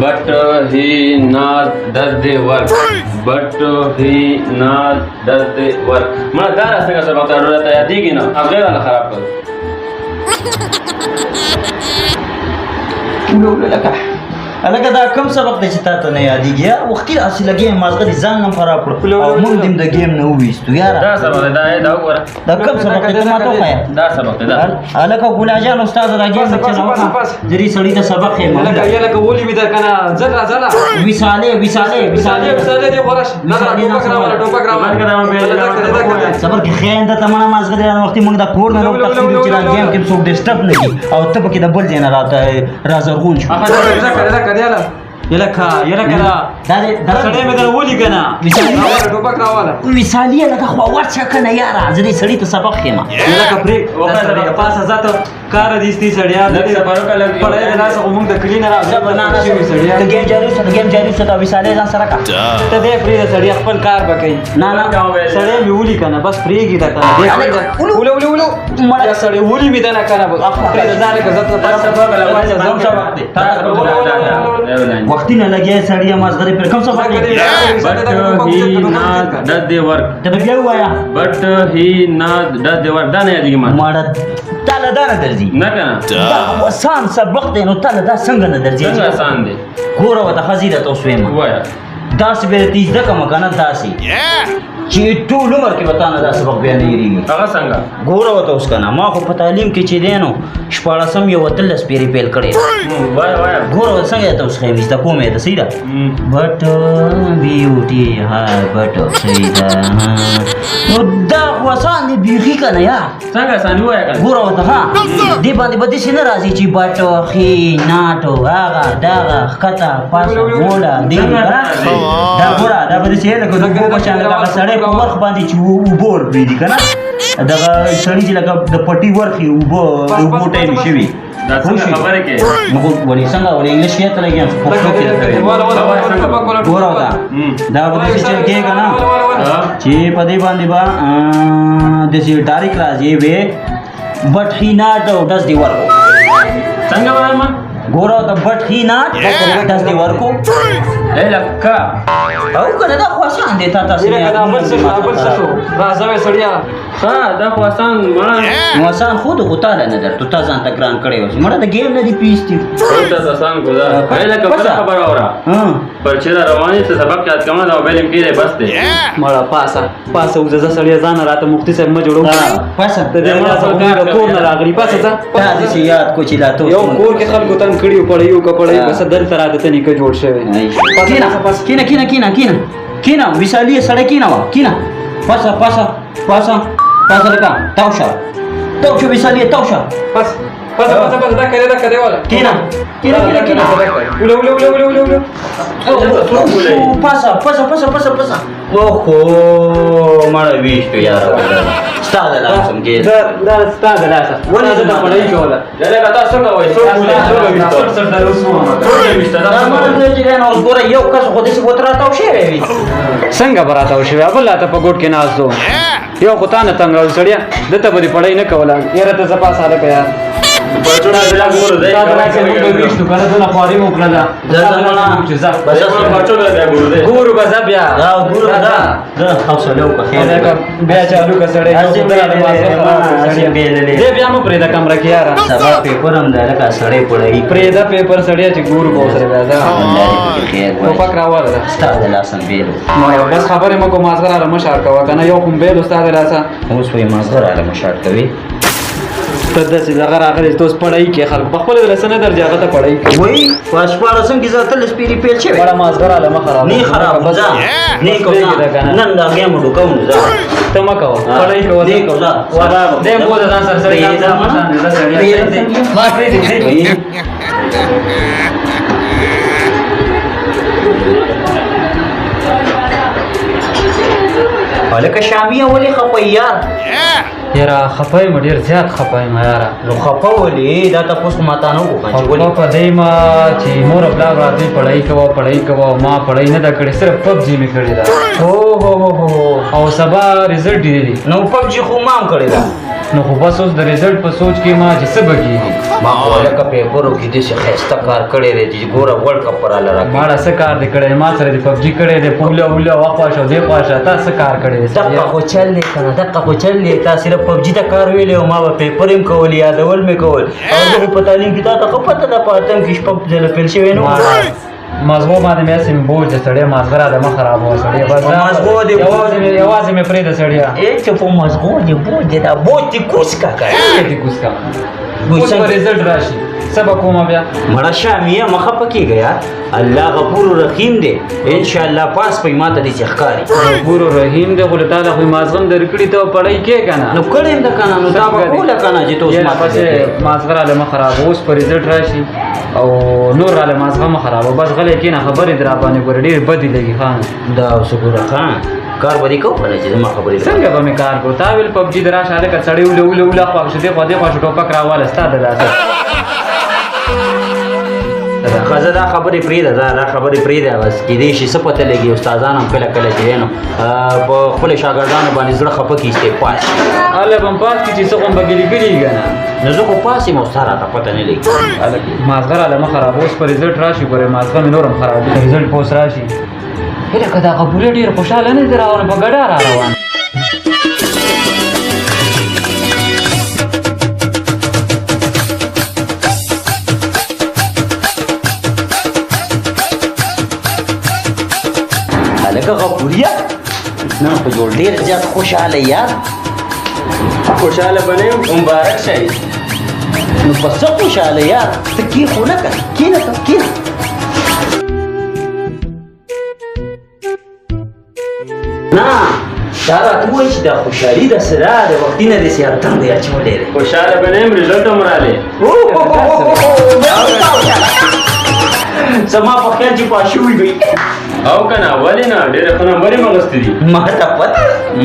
But he not does the work. But he not does the work. मला दार असं कसं बघता डोळ्यात या दिगी ना आपल्याला खराब कर उलवलं का अलग دا کم سبق دی چې تا ته نه یادېږي وختي داسې لګې مازغه دې ځان هم خراب کړو او موږ دې د ګیم نه وویستو یاره دا سبق دا وګوره دا کم سبق دی ته ما ته وښایه دا سبق دی دا هلکه ګلال جان استاد دا ګیم نه چلاوه جري سړي ته سبق ښیم لکه ولي مې در کنه زه راځه وصالې دې ورش ټوپک راوړه صبر کې خیان ته تمام مازغه دې وختي موږ دا کور نه نو تفصیل چې دا ګیم کې څوک ډیسټرب نه کی او ته پکې د بل ځای نه راته رازرغون شو یلا کا دا سړی مې در ولي کنه ټوپک راواله وصالې لکه خو ورڅ کنه یاره زه دې سړي ته سبق خېما یلا کا پرې وکړه پاسه ذات کار دې ستې سړیا د سفر کله پړې د لاس موږ د کلین راځه بنانا شي سړیا د ګیم جاري څه دا وصالې ځان سره کا ته دې پرې د سړیا خپل کار وکړي نه سړی مې ولي کنه بس پرېږي دا کنه ولو مړه سړی ولي مې دا نه کنه بس پرې د ځان کې ذات وختي نه لګیا سړی مازغه پر کوم څه but he not does the work ته بیا وایا but he not does the work دا نه یادېږي ما مړه تعالی دا نه درځي نه کنه دا آسان سبق دی نو تعالی دا څنګه نه درځي څنګه آسان دی ګوره وته حزیره تاسو وایم وایا داسې به تیز دغه مکانه داسې چې ټول عمر کې وته نه دا سبق بیا نه یریږي هغه څنګه ګوره وته اوس کنه ما خو په تعلیم کې چې دی نو شپاړسم یو اتلس پیری پیل کړی وایا ګوره څنګه ته اوس خېمې زده کومې ته صحیح ده بټ بیوټي ها بټ صحیح ده نو دا خو آسان دی بیخي کنه یار څنګه آسان وایا کنه ګوره وته ها دې باندې به داسې نه راځي چې بټ خي ناټو هغه دغه ښکته پاسه ګوله دې دا ګوره دا به داسې لکه د اوبو په شان لکه سړی په ورخ باندې چې اوبه ورپرېږدي که نه دغه سړي چې لکه د پټي ورخي اوبه د اوبو ټایم شوي دا څنګه خبره کې ولې څنګه ولې انګلیش کې ته لګیا پښتو کې ګوره وته دا به داسې چل کېږي که نه چې په دې باندې به داسې ډایرک راځي وې بټ هي ناټ ډز دی ورک څنګه وایم ګوره د بټ هي ناټ ډز دی ورکو لکه او کنه دا خو آسان دی تا تاسو نه بل څه راځه سړیا ها دا خو آسان مړه نو آسان خود خو تعالی نه درته تا ځان ته ګران کړی اوس مړه د ګیم نه دی پیستی دا آسان کو دا لکه بل خبر اورا پر چې رواني ته سبق یاد کوم دا موبایل کې بس دی مړه پاسه وزه سړیا ځان راته مفتی صاحب ما جوړو پاسه ته دې مړه سره کور نه راغلی پاسه ځه دې یاد کو چې لا ته یو کور کې خلکو تن کړیو پړیو کپړې بس دل تر عادت نه کې جوړ شوی کینا وصالې سړی کینا وا کینا پاسه لکه تاوشه وصالې تاوشه بس دا کړه والا کینا ولو پاسه اوهو مړه ویشتو یار ستا د لاسم کې دا ستا د لاسه ولې زه دا پړای کوله دا تاسو څنګه وایي ګوره یو کس خو داسې بوت راتاو شوی وي څنګه به راتاو شوی بل راته په ګوټ کې ناست و یو خو تا نه تنګ سړیا دته به دې پړای نه کوله یاره ته زه پاس هلکه یار بچوړه بلا ګورو دی دا ویشتو کنه ته نه خواري مو کړله ګورو به زه بیا حوصله وکړه بیا چالو که سړی دی بیا مو پرېږده کمره کې یاره سبا پیپر هم دی لکه سړی پړوي پرېږده پیپر سړیا چې ګورو به ورسره بیا ټوپک راوړه ستا د لاسم بیلو بس خبرې مو کو مازغه راله مه شاړ کوه که نه یو خو بیلو ستا د لاسه اوس وایي مازغه راله مه شاړ کوي ته داسې دغه راغلی ته اوس پړی کې خلکو په خپله د لسه نه درځي هغه ته پړی کې وایي په شپاړسم کې زه اتلس پیرې پیل شوی بړه مازغه راله مه خراب نه خراب ځه نه کوم نن دا ګیم ډوکاو نه ځه ته مه کوه پړی کوه نه کوه ځه دې مو د ځان سره سړی ما پرېږدي هلکه شامیه ولې خفه یار یاره خفه یم ډېر زیات خفه یم یاره نو خفه ولې دا تپوس خو ماته نه وکړه چې خفه ولې په دې یم چې مور او پلار راځي پړهی کوه ما پړهی نه ده کړې صرف پبجي مې کړې ده او سبا رزلټ دی نو پبجي خو ما هم کړې ده نو خو بس اوس د رزلټ په سوچ کې ما چې څه به کېږي ما خو هلکه پیپرو کې داسې ښایسته کار کړی دی چې ګوره ورلډ کپ راله راکړي ماړه څه کار دې کړی ما سره دې پبجي کړی دی پوله وله واخواشه او دې خواشه تا څه کار کړی دی دقه خو چل دی که نه دقه خو چل دی تا صرف پبجي ته کار ویلی او ما به پیپر هم کول یادول مې کول او زه خو په تعلیم کې تا ته ښه پته ده په اتم کې شپږ ځله فیل شوی نه وم مازغو باندې مې هسې مې بوج دی سړی مازغه راته مه خرابوه سړی بس مازغو دې یوازې مې پرېږده سړیه چې په مازغو دې بوج دی دا بوج دې کوس کا دې کوس کا اوس به رزلټ راشي څه به کومه بیا مړه شامیه مه خفه کېږه یار الله غفور رحیم دی انشاءالله پاس پی ما ته داسې ښکاري غفور رحیم دی خو له تعالی خو یې مازغه هم درکړي ته پړی کې که نه نو کړی یم ده که نه نو دا به کوله که نه چې ته اوس ما ته پسې مازغه راله مه خرابه اوس په رزلټ راشي او نور راله مازغه مه خرابه بس غلی کښېنه خبرې دې راباندې ګوره ډېرې بدې لګي خان دا اوس ګوره خان کار به دې کوو که نه چې زما خبرې څنګه به مې کار کوو تا ویل پبجي د راشه هلکه سړی اوله خواښه دې خوا دې خواشه ټوپک راواله ستا د لاسه ښځه دا خبرې پرېږده دا خبرې پرېږده بس کېدای شي څه پته لګي استادان هم کله کله چې دی نو په خپلو شاګردانو باندې زړه خفه کړي چې پاس هله به م پاس کړي چې څه خو م به ګیلې کړي که نه نو زه خو پاس یم او ستا راته پته نه لګي مازغه راله مه خرابه اوس په رزلټ راشي ګورې مازغه مې نور هم خرابېږي رزلټ په اوس راشي هلکه دا قبوله ډېر خوشحاله نه دی راغلی په ګډا را روان هلکه غفوریه نن خو جوړ ډېر زیات خوشحاله یار خوشحاله به نه یم مبارک شئ نو په څه خوشحاله یار ته کېښو نه که کېنه ته کېنه نه دا راته ووایي چې دا خوشحالي ده څه ده د وختي نه داسې اتم دی اچولی دی خوشحاله به نه یم رزلټ هم رالی زما په خیال چې پاس شوي وي او که نه ولې نه ډېرې ښه نمبرې مې اخیستې دي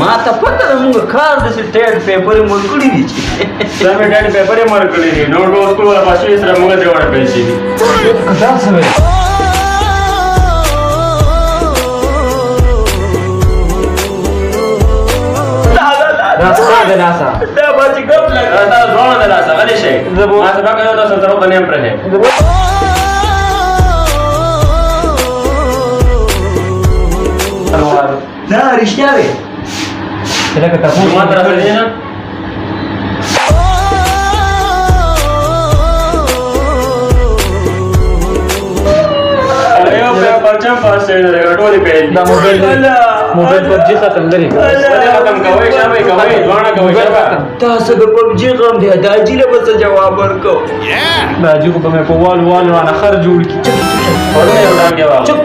ما ته پته ده مونږ کار داسې ټیټ پیپرې مو کړي دي چې دا مې ډېر پیپرې مې ورکړي دي نو ټول سکول والا پاس شوي سره موږ درې واړه پیسې دي دا څه وایي دا ستا د لاسه دا به چې ګپ لګي دا ځوانه د لاسه غلی شئ ما سبق یو تاسو سره ته نه یم پرېښی دا رښتیا دی لکه تپوس ما ته راغلی نه پرچم پاس شوی نه دی ټولې پیل دا موبایل پبجي ختم لري ولې ختم کوئ شابه کوئ ځوانه کوئ شابه تاسو د پبجي غم دی دا حاجي له به څه جواب ورکو دا حاجي خو به مې په وال رانه خر جوړ کړي پرونه یو ډانګې واغ چپ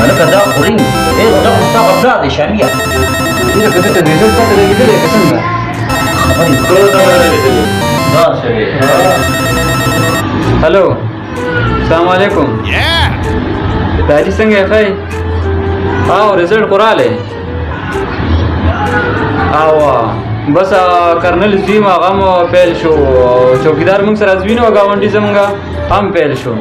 هلکه دا خو رینګ دا خو ستا غفلا دی شامیه لکه دته د رزلټ پته لګېدلی که څنګه خبرې ټول ته ورسېدلي دا شوې هلو السلام علیکم دا حاجي څنګه یې ښه او رزلټ خو رالی او بس کرنل زویم هغه هم پیل شو چوکیدار موږ سره زوی نه و ګاونډي زموږ هم پیل شو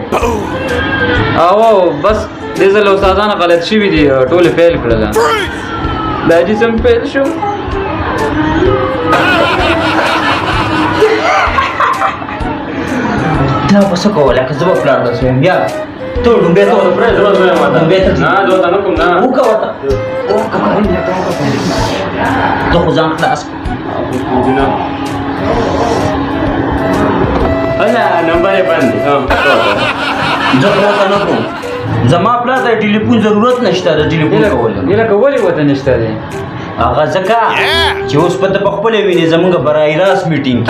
او بس دې ځل استادانه غلط شوي دي ټولې فیل کړله دا حاجي سم پیل شو دا به څه کوله که زه به پلار ته سویم بیا ته ډومبې ته پرې زړه زوی ما ته ډومبې ته نه زه ورته نه کوم نه وکړه ورته زه خو ځان خلاص هله نمبر یې بند دی زه پلار ته نه کوم زما پلار ته ټلیفون ضرورت نشته د ټلیفون کول لکه ولې ورته نشته دی هغه ځکه چې اوس په ته پخپله وینې زمونږ برای راست میټینګ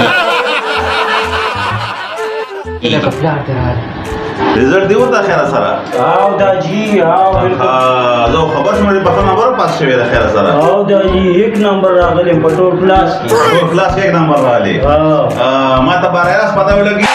کې لکه پلار ته راغلی رزلټ دی ورته خیره سره او دا جی او بالکل زه خبر شوم چې په خپل نمبر پاس شوی د خیره سره او دا جی 1 نمبر راغلی په ټول کلاس کې ټول کلاس کې 1 نمبر راغلی ما ته بارایاس پته ولګي